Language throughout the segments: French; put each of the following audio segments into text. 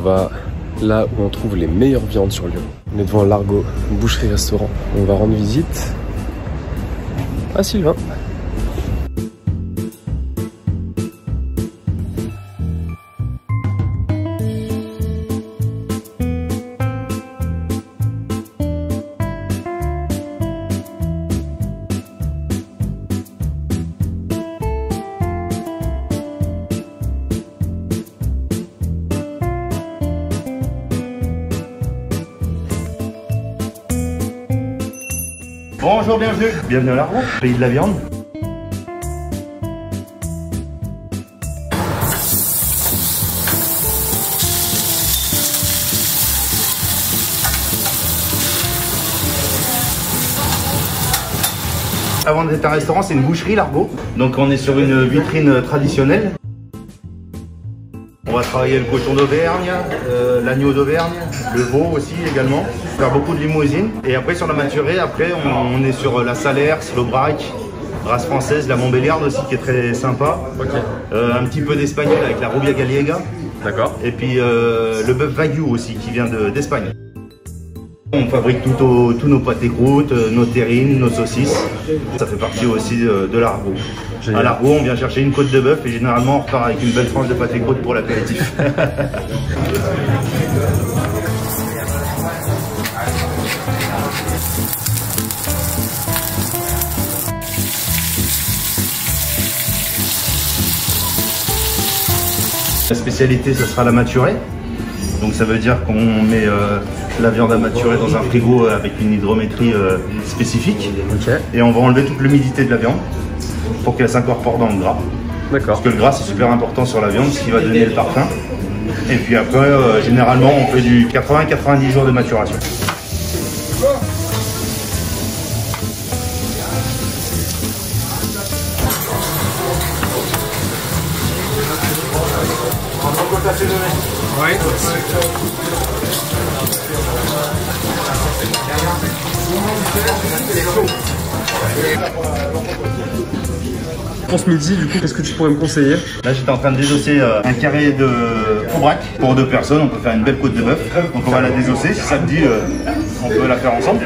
va là où on trouve les meilleures viandes sur Lyon. On est devant l'Argot, boucherie-restaurant. On va rendre visite à Sylvain. Bonjour, bienvenue à l'Argot, pays de la viande. Avant d'être un restaurant, c'est une boucherie, l'Argot. Donc on est sur une vitrine traditionnelle. On va travailler le cochon d'Auvergne, l'agneau d'Auvergne, le veau aussi également. Faire beaucoup de limousine. Et après sur la maturée, après on est sur la Salers, l'Aubrac, race française, la Montbéliarde aussi qui est très sympa. Okay. Un petit peu d'espagnol avec la Rubia Gallega. D'accord. Et puis le bœuf Wagyu aussi qui vient d'Espagne. On fabrique tous nos pâtés croûtes, nos terrines, nos saucisses. Ça fait partie aussi de l'Argot. À l'Argot, on vient chercher une côte de bœuf et généralement on repart avec une belle tranche de pâté croûte pour l'apéritif. La spécialité, ce sera la maturée. Donc ça veut dire qu'on met la viande à maturer dans un frigo avec une hydrométrie spécifique. Okay. Et on va enlever toute l'humidité de la viande pour qu'elle s'incorpore dans le gras. D'accord. Parce que le gras c'est super important sur la viande, ce qui va donner le parfum. Et puis après, généralement, on fait du 80-90 jours de maturation. Pour ce midi, du coup, qu'est-ce que tu pourrais me conseiller? Là, j'étais en train de désosser un carré de Aubrac. Pour 2 personnes, on peut faire une belle côte de bœuf. Donc on va la désosser. Si ça te dit, on peut la faire ensemble.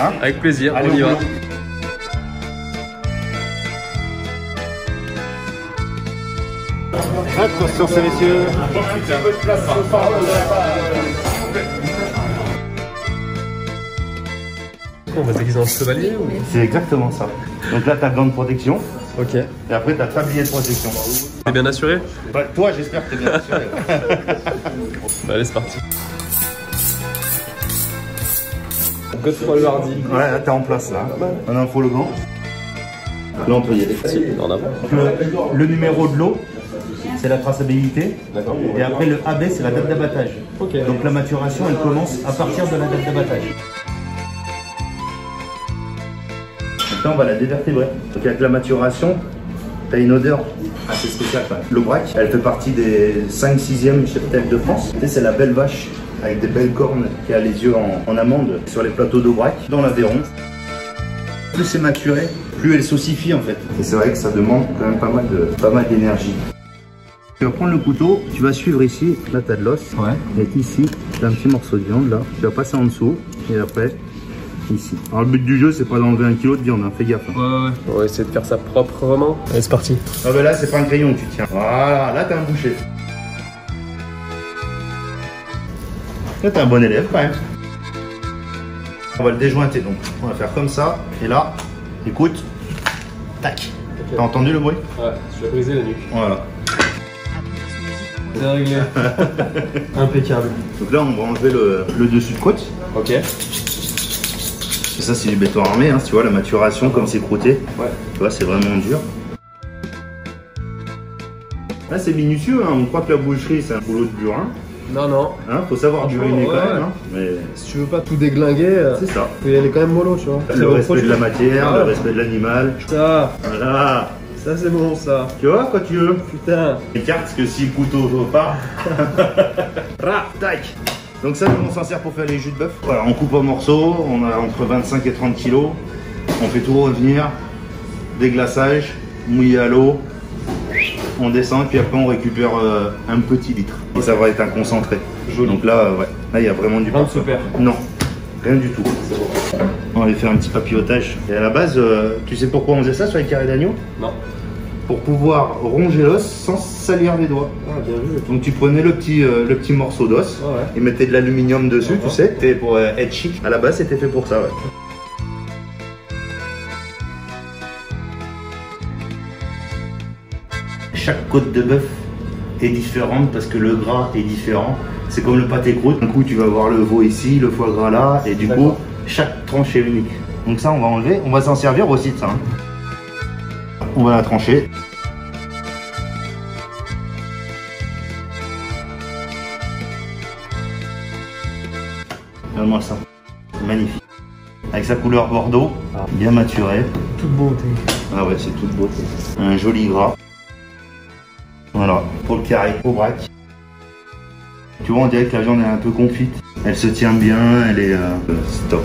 Hein? Avec plaisir, allez, on y va. Attention, ces messieurs. On va se déguiser en chevalier ou... C'est exactement ça. Donc là, tu as gant de protection. Ok. Et après, tu as tablier de protection. T'es bien assuré? Bah, toi, j'espère que t'es bien assuré. Bah, allez, c'est parti. Godefroy le Hardy. Ouais, là, t'es en place là. On a un faux le gant. Là, on peut y aller. Si, en avant. Le numéro de l'eau, c'est la traçabilité. D'accord. Et après, le AB, c'est la date d'abattage. Okay. Donc la maturation, elle commence à partir de la date d'abattage. Maintenant, on va la dévertébrer. Donc avec la maturation, tu as une odeur assez spéciale. L'Aubrac, elle fait partie des 5-6e cheptels de France. Tu sais, c'est la belle vache avec des belles cornes qui a les yeux en amande sur les plateaux d'Aubrac, dans l'Aveyron. Plus c'est maturé, plus elle s'ossifie en fait. Et c'est vrai que ça demande quand même pas mal d'énergie. Tu vas prendre le couteau, tu vas suivre ici, là tu as de l'os. Ouais. Et ici, tu as un petit morceau de viande là. Tu vas passer en dessous et après, ici. Alors le but du jeu, c'est pas d'enlever 1 kg de viande, hein. Fais gaffe. Hein. Ouais. On va essayer de faire ça proprement. Allez, c'est parti. Ah ben là, c'est pas un crayon que tu tiens. Voilà, là t'as un boucher. Là t'es un bon élève quand même. On va le déjointer donc. On va faire comme ça. Et là, écoute. Tac. Okay. T'as entendu le bruit? Ouais, je vais briser la nuque. Voilà. C'est réglé. Impeccable. Donc là, on va enlever le dessus de côte. Ok. Et ça, c'est du béton armé. Hein, tu vois, la maturation, comme c'est croûté. Ouais. Tu vois, c'est vraiment dur. Là, c'est minutieux. Hein. On croit que la boucherie, c'est un boulot de burin. Non, non. Hein, faut savoir buriner quand même. Hein, mais... Si tu veux pas tout déglinguer, c'est ça. Faut y aller quand même mollo, tu vois. Le respect de la matière, le respect de l'animal. Ça. Voilà. Ça, c'est bon, ça. Tu vois, quand tu veux. Putain. Écarte, parce que si le couteau ne pas. Tac. Donc ça, on s'en sert pour faire les jus de bœuf. Voilà, on coupe en morceaux. On a entre 25 et 30 kilos. On fait tout revenir. Déglaçage, mouillé à l'eau. on descend et puis après on récupère un petit litre. Et ça va être un concentré. Joli. Donc là, ouais, là il y a vraiment du parfum. Super. Non, rien du tout. On va aller faire un petit papillotage. Et à la base, tu sais pourquoi on faisait ça sur les carrés d'agneau? Non. Pour pouvoir ronger l'os sans salir les doigts. Ah, bien vu. Donc tu prenais le petit morceau d'os et mettais de l'aluminium dessus, tu sais, c'était pour être chic. À la base, c'était fait pour ça, ouais. Chaque côte de bœuf est différente parce que le gras est différent. C'est comme le pâté croûte. Un coup, tu vas avoir le veau ici, le foie gras là, et du coup, chaque tranche est unique. Donc ça, on va enlever. On va s'en servir aussi de ça. Hein. On va la trancher. Regarde-moi ça. C'est magnifique. Avec sa couleur bordeaux, bien maturée. Toute beauté. Ah ouais, c'est toute beauté. Un joli gras. Voilà, pour le carré, au braque. Tu vois, on dirait que la viande est un peu confite. Elle se tient bien, elle est stop.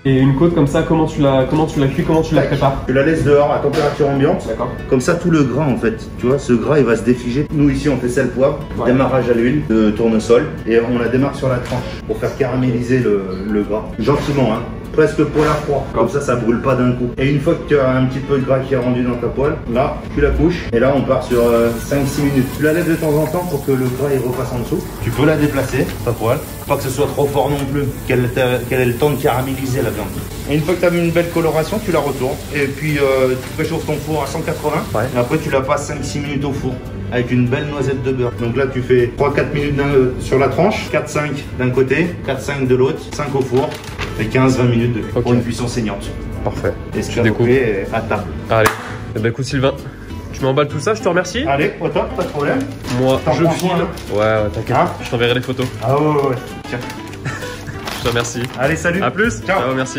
Et une côte comme ça, comment tu la cuis, comment tu la prépares? Tu la laisses dehors à température ambiante. D'accord. Comme ça, tout le gras en fait, tu vois, ce gras il va se défiger. Nous ici, on fait sel poivre, démarrage à l'huile de tournesol et on la démarre sur la tranche pour faire caraméliser le gras. Gentiment, hein. Presque poêle à froid, comme ça brûle pas d'un coup. Et une fois que tu as un petit peu de gras qui est rendu dans ta poêle, là tu la couches et là on part sur 5-6 minutes. Tu la lèves de temps en temps pour que le gras il repasse en dessous. Tu peux la déplacer, ta poêle, pas que ce soit trop fort non plus, qu'elle ait le temps de caraméliser la viande. Et une fois que tu as mis une belle coloration, tu la retournes et puis tu préchauffes ton four à 180 et après tu la passes 5-6 minutes au four avec une belle noisette de beurre. Donc là tu fais 3-4 minutes sur la tranche, 4-5 d'un côté, 4-5 de l'autre, 5 au four. Et 15-20 minutes de pour une cuisson saignante. Parfait. Et ce est à table. Allez. Et bah écoute Sylvain, tu m'emballes tout ça, je te remercie. Allez, au top, pas de problème. Moi, je prends file. soin, hein. Ouais, t'inquiète. Hein, je t'enverrai les photos. Ah ouais. Tiens. Je te remercie. Allez, salut. A plus. Ciao. Ciao, merci.